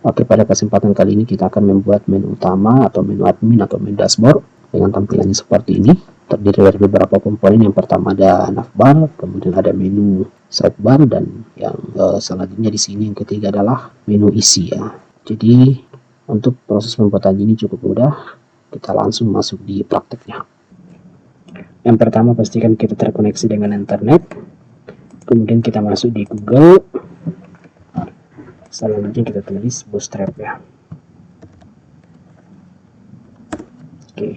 Oke, pada kesempatan kali ini kita akan membuat menu utama atau menu admin atau menu dashboard dengan tampilannya seperti ini. Terdiri dari beberapa komponen. Yang pertama ada navbar, kemudian ada menu sidebar, dan yang selanjutnya di sini yang ketiga adalah menu isi ya. Jadi untuk proses pembuatan ini cukup mudah. Kita langsung masuk di prakteknya. Yang pertama pastikan kita terkoneksi dengan internet. Kemudian kita masuk di Google. Selanjutnya kita tulis Bootstrap ya. Oke.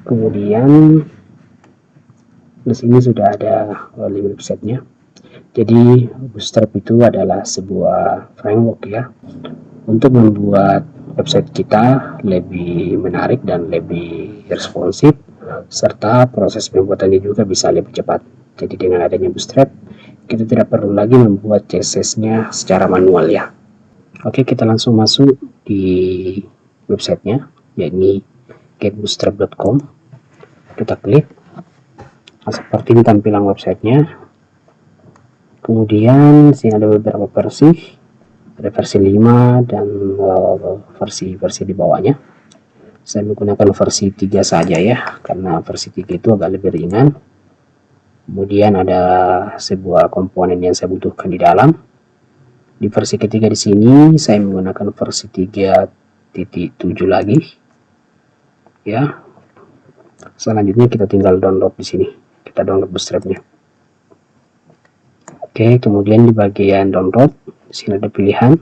Kemudian di sini sudah ada link websitenya. Jadi Bootstrap itu adalah sebuah framework ya untuk membuat website kita lebih menarik dan lebih responsif, serta proses pembuatannya juga bisa lebih cepat. Jadi dengan adanya Bootstrap, kita tidak perlu lagi membuat CSS-nya secara manual ya. Oke, kita langsung masuk di websitenya, yakni getbootstrap.com. Kita klik. Nah, seperti ini tampilan websitenya. Kemudian sini ada beberapa versi, ada versi 5 dan versi di bawahnya. Saya menggunakan versi 3 saja ya, karena versi 3 itu agak lebih ringan. Kemudian ada sebuah komponen yang saya butuhkan di dalam. Di versi ketiga di sini saya menggunakan versi 3.7 lagi. Ya. Selanjutnya kita tinggal download di sini. Kita download Bootstrap-nya. Oke, kemudian di bagian download di sini ada pilihan.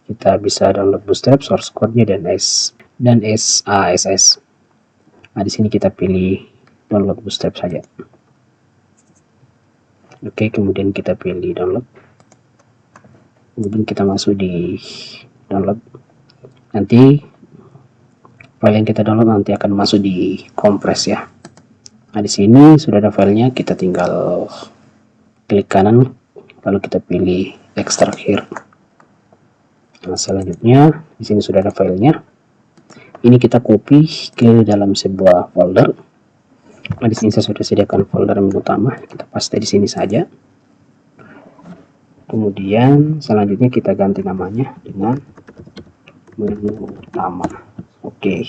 Kita bisa download Bootstrap, source code-nya dan SASS. Nah, di sini kita pilih download Bootstrap saja. Oke, kemudian kita pilih download. Kemudian kita masuk di download. Nanti file yang kita download nanti akan masuk di kompres ya. Nah, di sini sudah ada filenya, kita tinggal klik kanan lalu kita pilih extract here. Nah, selanjutnya di sini sudah ada filenya. Ini kita copy ke dalam sebuah folder. Nah, di sini saya sudah sediakan folder menu utama, kita paste di sini saja. Kemudian selanjutnya kita ganti namanya dengan menu utama. Oke.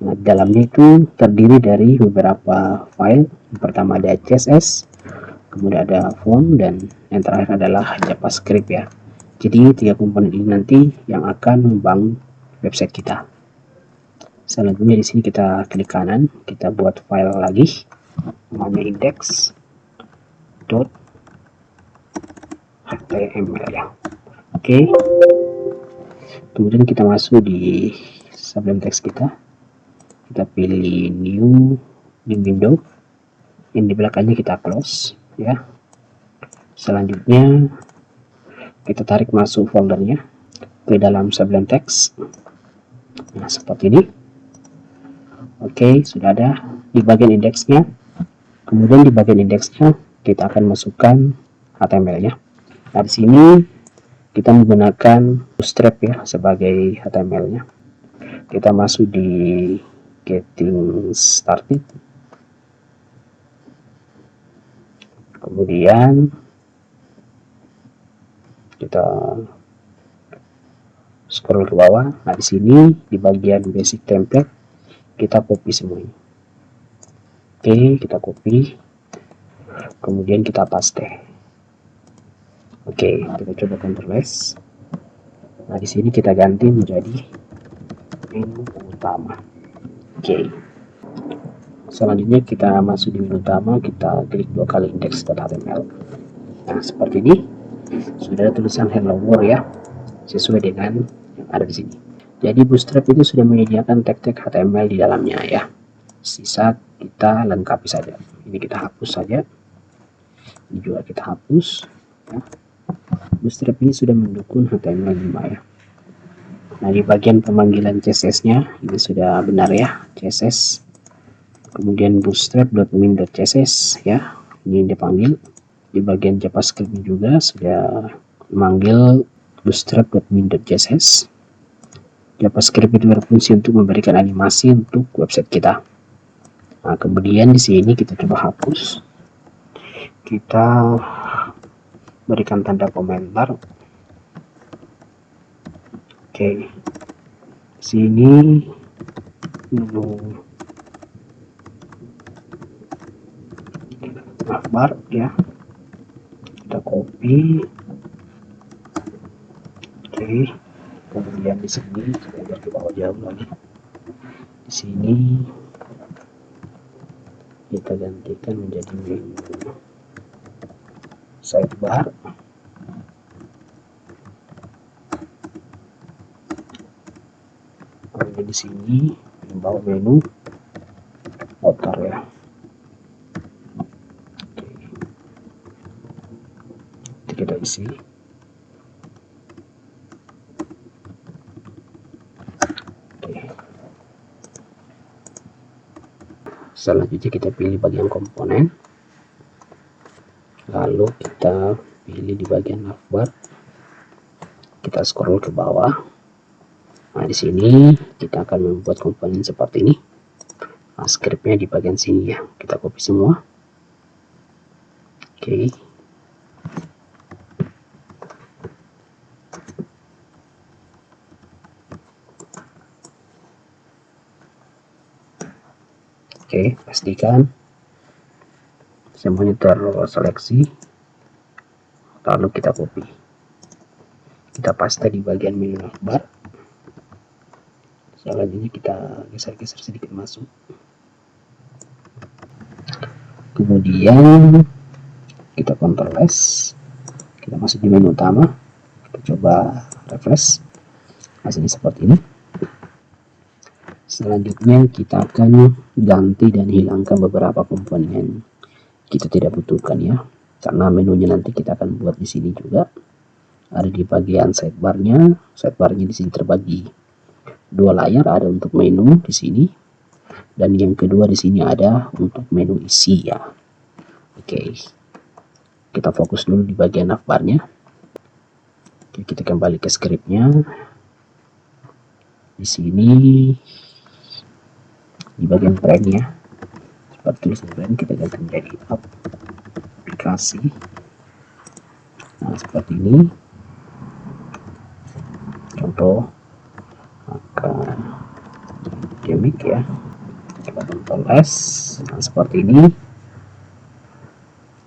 Nah, dalamnya itu terdiri dari beberapa file. Yang pertama ada CSS, kemudian ada font, dan yang terakhir adalah JavaScript ya. Jadi 3 komponen ini nanti yang akan membangun website kita. Selanjutnya di sini kita klik kanan, kita buat file lagi, namanya index.html ya. Oke. Kemudian kita masuk di sublime text kita pilih new di window, yang di belakangnya kita close ya. Selanjutnya kita tarik masuk foldernya ke dalam sublime text. Nah, seperti ini. Oke, sudah ada di bagian indeksnya. Kemudian di bagian indeksnya kita akan masukkan HTML-nya. Nah, di sini kita menggunakan Bootstrap ya sebagai HTML-nya. Kita masuk di getting started. Kemudian kita scroll ke bawah. Nah, di sini di bagian basic template kita copy semuanya. Oke, kita copy. Kemudian kita paste. Oke, kita coba Ctrl S. Nah, di sini kita ganti menjadi menu utama. Oke. Selanjutnya kita masuk di menu utama, kita klik 2 kali index.html. Nah, seperti ini. Sudah ada tulisan hello world ya, sesuai dengan yang ada di sini. Jadi Bootstrap itu sudah menyediakan tag-tag HTML di dalamnya ya. Sisa kita lengkapi saja. Ini kita hapus saja. Ini juga kita hapus ya. Bootstrap ini sudah mendukung HTML5 ya. Nah, di bagian pemanggilan CSS-nya ini sudah benar ya, CSS. Kemudian bootstrap.min.css ya, ini dipanggil. Di bagian JavaScript juga sudah memanggil bootstrap.min.css. JavaScript itu berfungsi untuk memberikan animasi untuk website kita. Nah, kemudian di sini kita coba hapus. Kita berikan tanda komentar. Oke, sini menu navbar ya, kita copy. Oke, kemudian di sini kita lihat ke bawah jauh lagi. Di sini kita gantikan menjadi menu sidebar. Kemudian di sini membawa menu motor ya. Oke, kita isi. Selanjutnya kita pilih bagian komponen, lalu kita pilih di bagian navbar, kita scroll ke bawah. Nah, di sini kita akan membuat komponen seperti ini. Nah, scriptnya di bagian sini ya, kita copy semua. Oke. Oke, pastikan semuanya terseleksi, lalu kita copy, kita paste di bagian menu navbar. Selanjutnya kita geser-geser sedikit masuk, kemudian kita Ctrl S, kita masuk di menu utama, kita coba refresh, hasilnya seperti ini. Selanjutnya kita akan ganti dan hilangkan beberapa komponen yang kita tidak butuhkan ya, karena menunya nanti kita akan buat di sini juga. Ada di bagian sidebarnya. Sidebarnya di sini terbagi dua layar, ada untuk menu di sini, dan yang kedua di sini ada untuk menu isi ya. Oke, kita fokus dulu di bagian navbarnya. Oke, kita kembali ke scriptnya. Di sini di bagian brand ya, seperti tulisan brand kita ganti menjadi aplikasi. Nah, seperti ini contoh akademik ya, kita Ctrl S. Nah, seperti ini.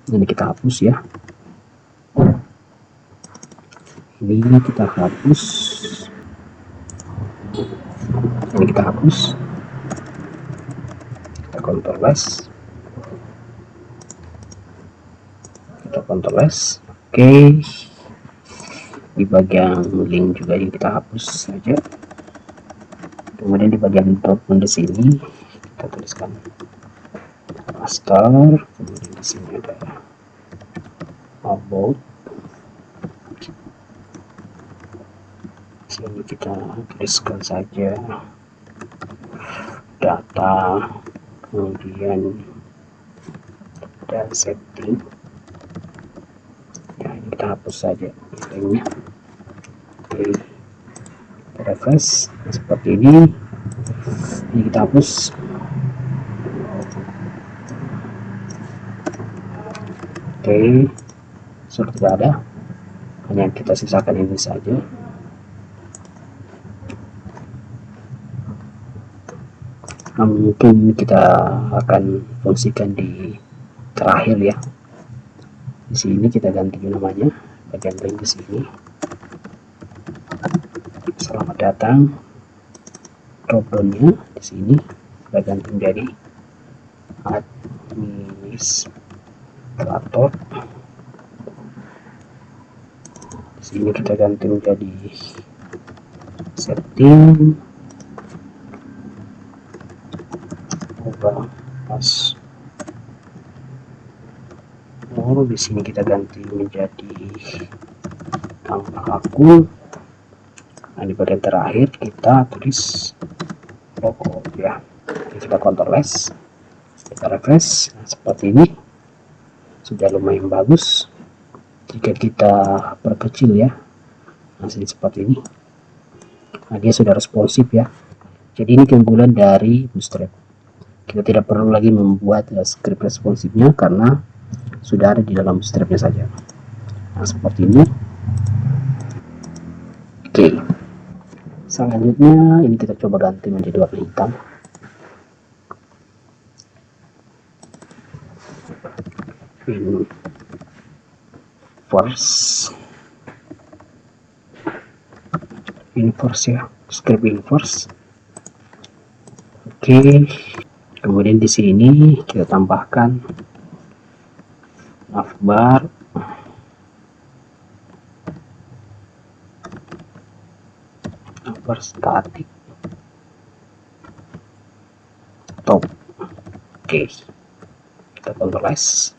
Ini kita hapus ya, ini kita hapus, ini kita hapus, kita Ctrl S, kita Ctrl S. Oke, di bagian link juga yang kita hapus saja. Kemudian di bagian document di sini kita tuliskan master, kemudian di sini ada about, sini kita tuliskan saja data, kemudian dan setting ya, ini kita hapus saja linknya. Oke, kita refresh seperti ini kita hapus. Oke, sudah tidak ada, hanya kita sisakan ini saja. Nah, mungkin kita akan fungsikan di terakhir ya. Di sini kita ganti namanya, bagian link di sini. Selamat datang. Dropdownnya di sini kita ganti menjadi administrator. Di sini kita ganti menjadi setting, ubah pas. Di sini kita ganti menjadi tambah akun. Nah, di bagian terakhir kita tulis logo ya. Kita Ctrl S, kita refresh. Nah, seperti ini sudah lumayan bagus. Jika kita perkecil ya, hasil seperti ini. Nah, dia sudah responsif ya. Jadi ini keunggulan dari Bootstrap. Kita tidak perlu lagi membuat script responsifnya karena sudah ada di dalam Bootstrapnya saja. Nah, seperti ini. Oke. Selanjutnya ini kita coba ganti menjadi warna hitam. Inverse ya, script inverse. Oke, kemudian di sini kita tambahkan navbar, statik, top. Oke, kita Ctrl S.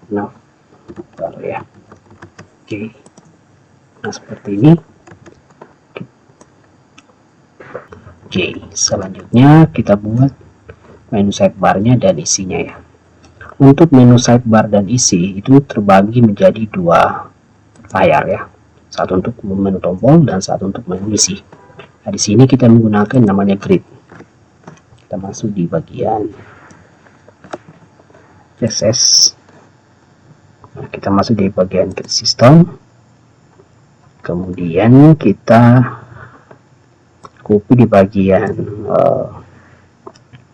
Navbar ya. Oke, nah seperti ini. Oke, selanjutnya kita buat menu sidebarnya dan isinya ya. Untuk menu sidebar dan isi itu terbagi menjadi dua layar ya, satu untuk menu tombol dan satu untuk menu isi. Nah, di sini kita menggunakan namanya grid. Kita masuk di bagian CSS. Nah, kita masuk di bagian grid system. Kemudian kita copy di bagian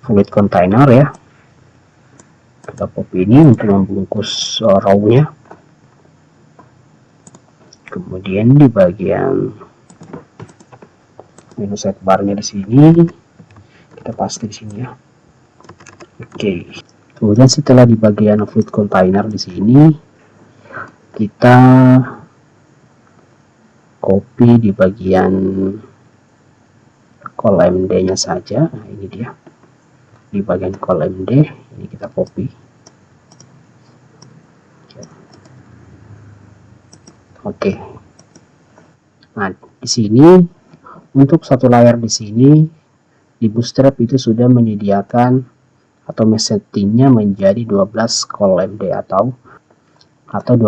fluid container ya. Kita copy ini untuk membungkus row-nya. Kemudian di bagian menu sidebar-nya di sini kita paste di sini ya. Oke. Kemudian setelah di bagian fluid container di sini kita copy di bagian call MD-nya saja. Nah, ini dia. Di bagian call MD ini kita copy. Oke. Nah, di sini untuk satu layar di sini di Bootstrap itu sudah menyediakan atau settingnya menjadi 12 call MD atau 12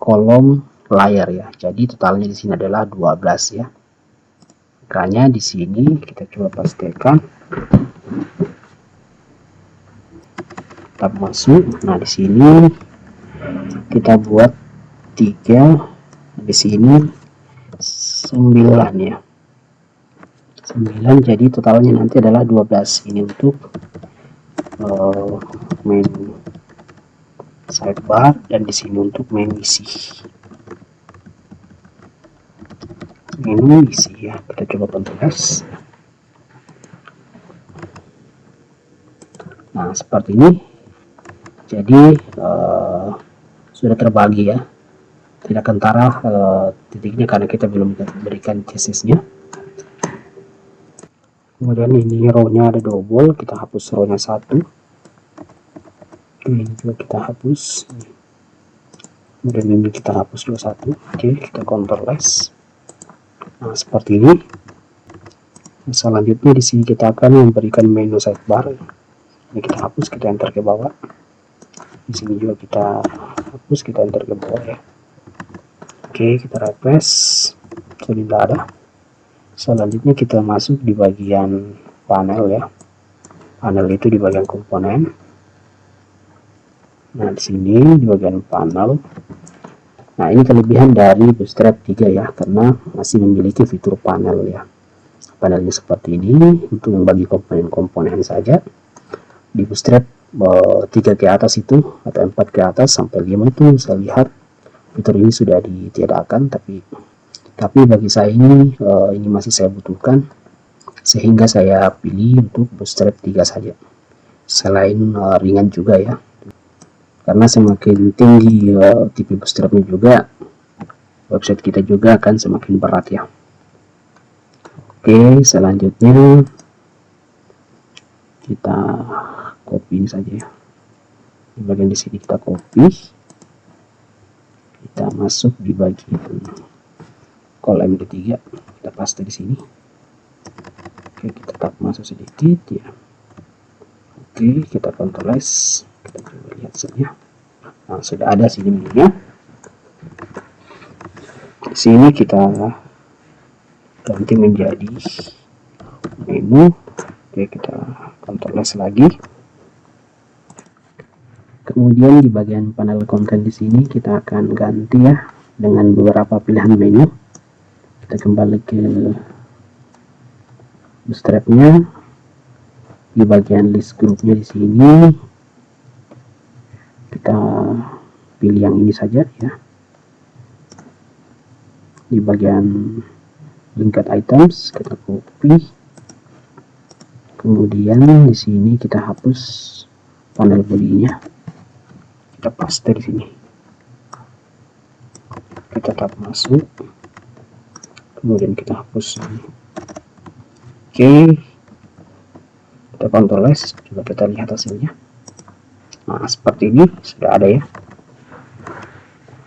kolom layar ya. Jadi totalnya di sini adalah 12 ya. Makanya di sini kita coba pastikan. Tab masuk. Nah, di sini kita buat 3, di sini 9 ya. 9, jadi totalnya nanti adalah 12. Ini untuk menu sidebar dan di sini untuk menu isi. Menu isi ya, kita coba Ctrl S. Nah, seperti ini. Jadi sudah terbagi ya, tidak kentara titiknya karena kita belum berikan CSS-nya. Kemudian ini row-nya ada double, kita hapus row-nya 1. Ini juga kita hapus. Kemudian ini kita hapus juga 1. Oke, kita Ctrl S. Nah, seperti ini. Selanjutnya di sini kita akan memberikan menu sidebar. Ini kita hapus, kita enter ke bawah. Di sini juga kita hapus, kita enter ke bawah ya. Oke, kita refresh. Sudah tidak ada. Selanjutnya kita masuk di bagian panel ya. Panel itu di bagian komponen. Nah, di sini di bagian panel. Nah, ini kelebihan dari Bootstrap 3 ya, karena masih memiliki fitur panel ya. Panelnya seperti ini untuk membagi komponen-komponen saja. Di Bootstrap 3 ke atas itu atau 4 ke atas sampai 5 itu saya lihat fitur ini sudah ditiadakan, tapi bagi saya ini masih saya butuhkan, sehingga saya pilih untuk Bootstrap 3 saja. Selain ringan juga ya, karena semakin tinggi tipe bootstrapnya juga, website kita juga akan semakin berat ya. Oke, selanjutnya kita copy ini saja ya. Di bagian di sini kita copy, kita masuk di bagian kolom ketiga, kita paste di sini. Oke, kita tap masuk sedikit ya. Oke, kita Ctrl S. Kita coba lihat saja. Nah, sudah ada sini menunya. Di sini kita ganti menjadi menu. Oke, kita Ctrl S lagi. Kemudian di bagian panel konten di sini kita akan ganti ya dengan beberapa pilihan menu. Kita kembali ke bootstrapnya, di bagian list grupnya di sini kita pilih yang ini saja ya. Di bagian linked items kita copy, kemudian di sini kita hapus panel bodinya, kita paste di sini, kita tap masuk, kemudian kita hapus ini. Oke, kita Ctrl S, coba kita lihat hasilnya. Nah, seperti ini sudah ada ya,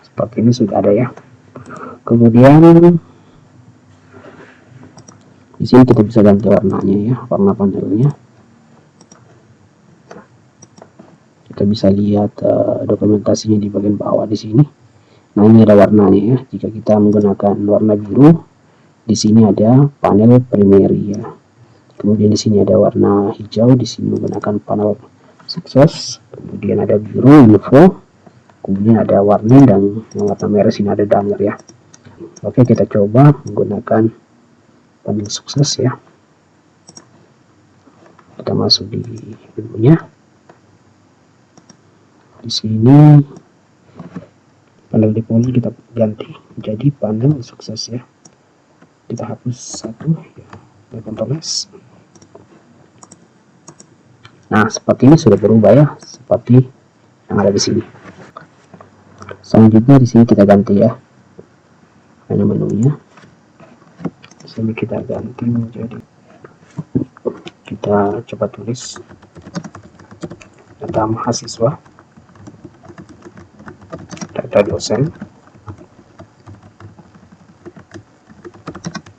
seperti ini sudah ada ya. Kemudian di sini kita bisa ganti warnanya ya, warna panelnya. Kita bisa lihat dokumentasinya di bagian bawah di sini. Nah, ini ada warnanya ya. Jika kita menggunakan warna biru, di sini ada panel primary ya. Kemudian di sini ada warna hijau, di sini menggunakan panel sukses. Kemudian ada biru info. Kemudian ada warning, dan yang warna merah sini ada danger ya. Oke, kita coba menggunakan panel sukses ya. Kita masuk di menunya. Di sini panel default kita ganti jadi panel sukses ya. Kita hapus satu ya, Ctrl S. Nah, seperti ini sudah berubah ya, seperti yang ada di sini. Selanjutnya di sini kita ganti ya menunya. Di sini kita ganti menjadi, kita coba tulis data mahasiswa, data dosen,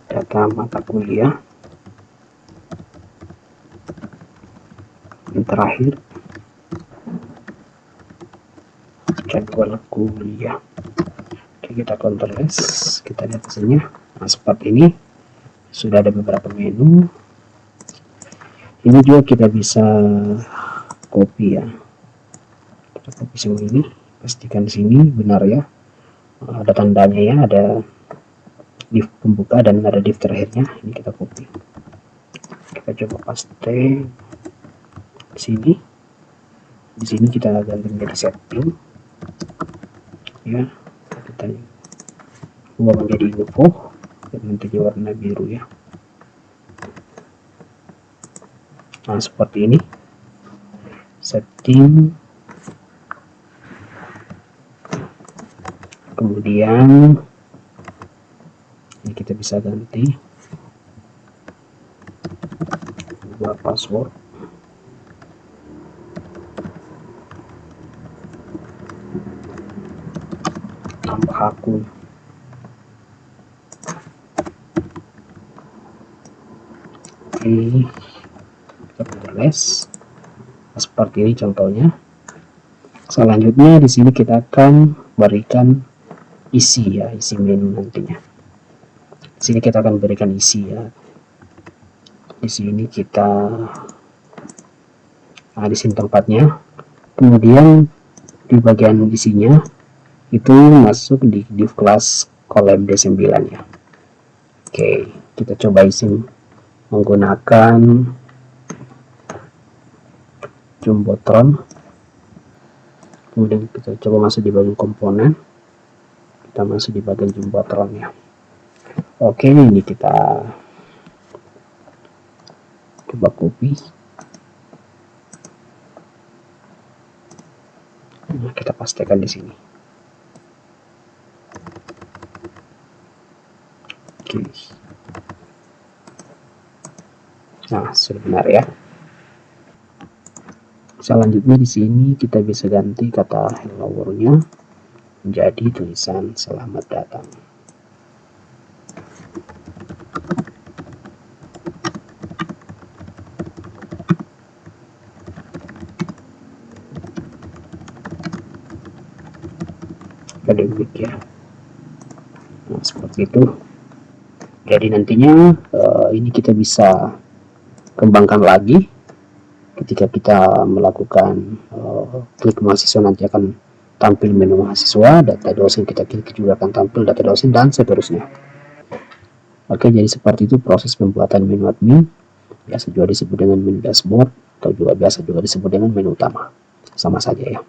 data mata kuliah, yang terakhir jadwal kuliah. Oke, kita Ctrl S, kita lihat hasilnya. Nah, seperti ini sudah ada beberapa menu. Ini juga kita bisa copy ya, kita copy semua ini, pastikan di sini benar ya, ada tandanya ya, ada div pembuka dan ada div terakhirnya. Ini kita copy, kita coba paste di sini. Di sini kita ganti menjadi setting ya, kita ubah menjadi info dan nanti warna biru ya. Nah, seperti ini setting. Kemudian ini kita bisa ganti ubah password, tambah akun. Oke, kita tulis seperti ini contohnya. Selanjutnya di sini kita akan berikan isi ya, isi menu nantinya. Di sini kita akan berikan isi ya. Di sini kita, nah di sini tempatnya. Kemudian di bagian isinya itu masuk di div class collab D9 ya. Oke, kita coba isi menggunakan Jumbotron. Kemudian kita coba masuk di bagian komponen, kita masuk di bagian Jumbotron ya. Oke, ini kita coba copy. Nah, kita pastikan di sini. Oke. Nah, sudah benar ya. Selanjutnya di sini kita bisa ganti kata hello world-nya menjadi tulisan selamat datang. Akademik ya. Nah, seperti itu. Jadi nantinya ini kita bisa kembangkan lagi ketika kita melakukan klik mahasiswa, nanti akan tampil menu mahasiswa, data dosen kita klik juga akan tampil data dosen, dan seterusnya. Oke, jadi seperti itu proses pembuatan menu admin, biasa juga disebut dengan menu dashboard, atau juga biasa juga disebut dengan menu utama, sama saja ya.